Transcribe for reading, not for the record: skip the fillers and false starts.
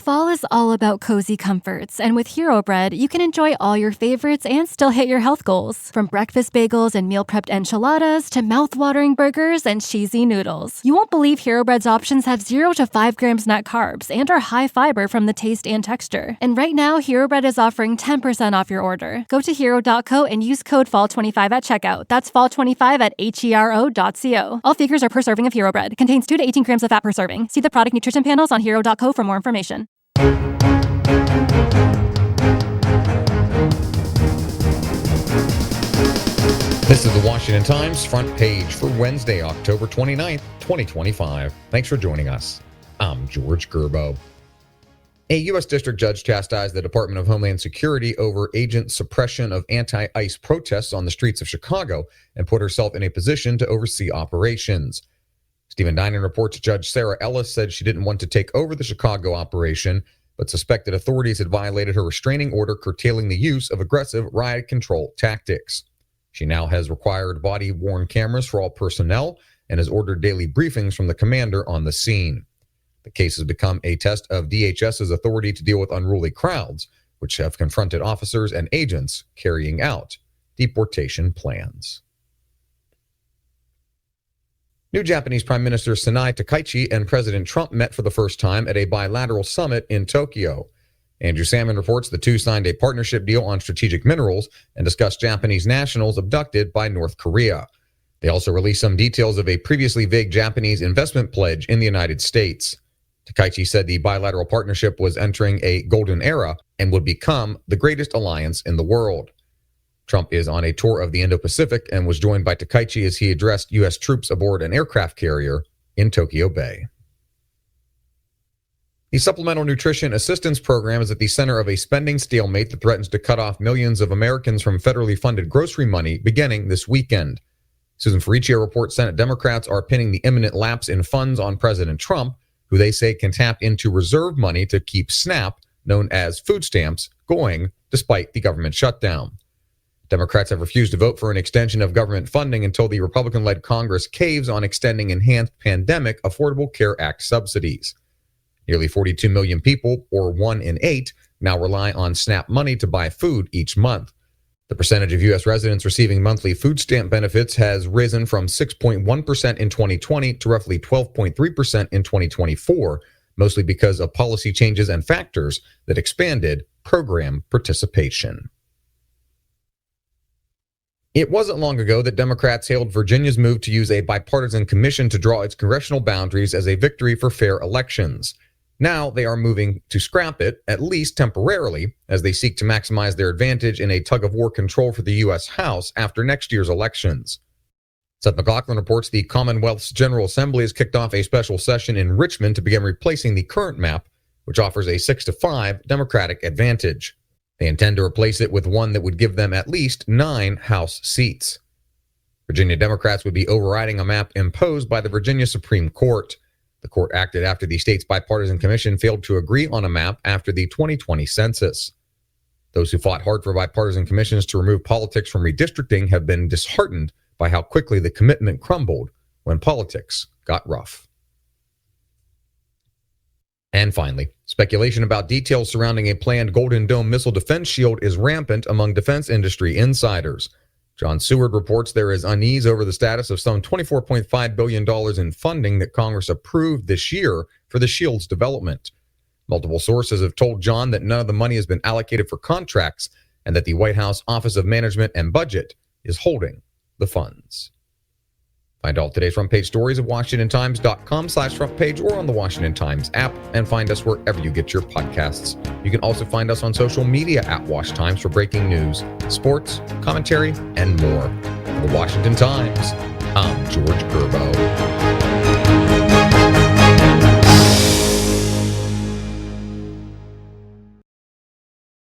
Fall is all about cozy comforts, and with Hero Bread, you can enjoy all your favorites and still hit your health goals. From breakfast bagels and meal-prepped enchiladas to mouth-watering burgers and cheesy noodles. You won't believe Hero Bread's options have 0 to 5 grams net carbs and are high fiber from the taste and texture. And right now, Hero Bread is offering 10% off your order. Go to hero.co and use code FALL25 at checkout. That's FALL25 at HERO.co. All figures are per serving of Hero Bread. Contains 2 to 18 grams of fat per serving. See the product nutrition panels on hero.co for more information. This is the Washington Times front page for Wednesday, October 29th, 2025. Thanks for joining us. I'm George Gerbo. A U.S. district judge chastised the Department of Homeland Security over agent suppression of anti-ICE protests on the streets of Chicago and put herself in a position to oversee operations. Stephen Dinan reports Judge Sarah Ellis said she didn't want to take over the Chicago operation, but suspected authorities had violated her restraining order curtailing the use of aggressive riot control tactics. She now has required body-worn cameras for all personnel and has ordered daily briefings from the commander on the scene. The case has become a test of DHS's authority to deal with unruly crowds, which have confronted officers and agents carrying out deportation plans. New Japanese Prime Minister Sanai Takaichi and President Trump met for the first time at a bilateral summit in Tokyo. Andrew Salmon reports the two signed a partnership deal on strategic minerals and discussed Japanese nationals abducted by North Korea. They also released some details of a previously vague Japanese investment pledge in the United States. Takaichi said the bilateral partnership was entering a golden era and would become the greatest alliance in the world. Trump is on a tour of the Indo-Pacific and was joined by Takaichi as he addressed U.S. troops aboard an aircraft carrier in Tokyo Bay. The Supplemental Nutrition Assistance Program is at the center of a spending stalemate that threatens to cut off millions of Americans from federally funded grocery money beginning this weekend. Susan Ferricchio reports Senate Democrats are pinning the imminent lapse in funds on President Trump, who they say can tap into reserve money to keep SNAP, known as food stamps, going despite the government shutdown. Democrats have refused to vote for an extension of government funding until the Republican-led Congress caves on extending enhanced pandemic Affordable Care Act subsidies. Nearly 42 million people, or 1 in 8, now rely on SNAP money to buy food each month. The percentage of U.S. residents receiving monthly food stamp benefits has risen from 6.1% in 2020 to roughly 12.3% in 2024, mostly because of policy changes and factors that expanded program participation. It wasn't long ago that Democrats hailed Virginia's move to use a bipartisan commission to draw its congressional boundaries as a victory for fair elections. Now they are moving to scrap it, at least temporarily, as they seek to maximize their advantage in a tug-of-war control for the U.S. House after next year's elections. Seth MacLachlan reports the Commonwealth's General Assembly has kicked off a special session in Richmond to begin replacing the current map, which offers a 6-5 Democratic advantage. They intend to replace it with one that would give them at least 9 House seats. Virginia Democrats would be overriding a map imposed by the Virginia Supreme Court. The court acted after the state's bipartisan commission failed to agree on a map after the 2020 census. Those who fought hard for bipartisan commissions to remove politics from redistricting have been disheartened by how quickly the commitment crumbled when politics got rough. And finally, speculation about details surrounding a planned Golden Dome missile defense shield is rampant among defense industry insiders. John Seward reports there is unease over the status of some $24.5 billion in funding that Congress approved this year for the shield's development. Multiple sources have told John that none of the money has been allocated for contracts and that the White House Office of Management and Budget is holding the funds. Find all today's front page stories at WashingtonTimes.com/front page or on the Washington Times app, and find us wherever you get your podcasts. You can also find us on social media at Wash Times for breaking news, sports, commentary, and more. For the Washington Times, I'm George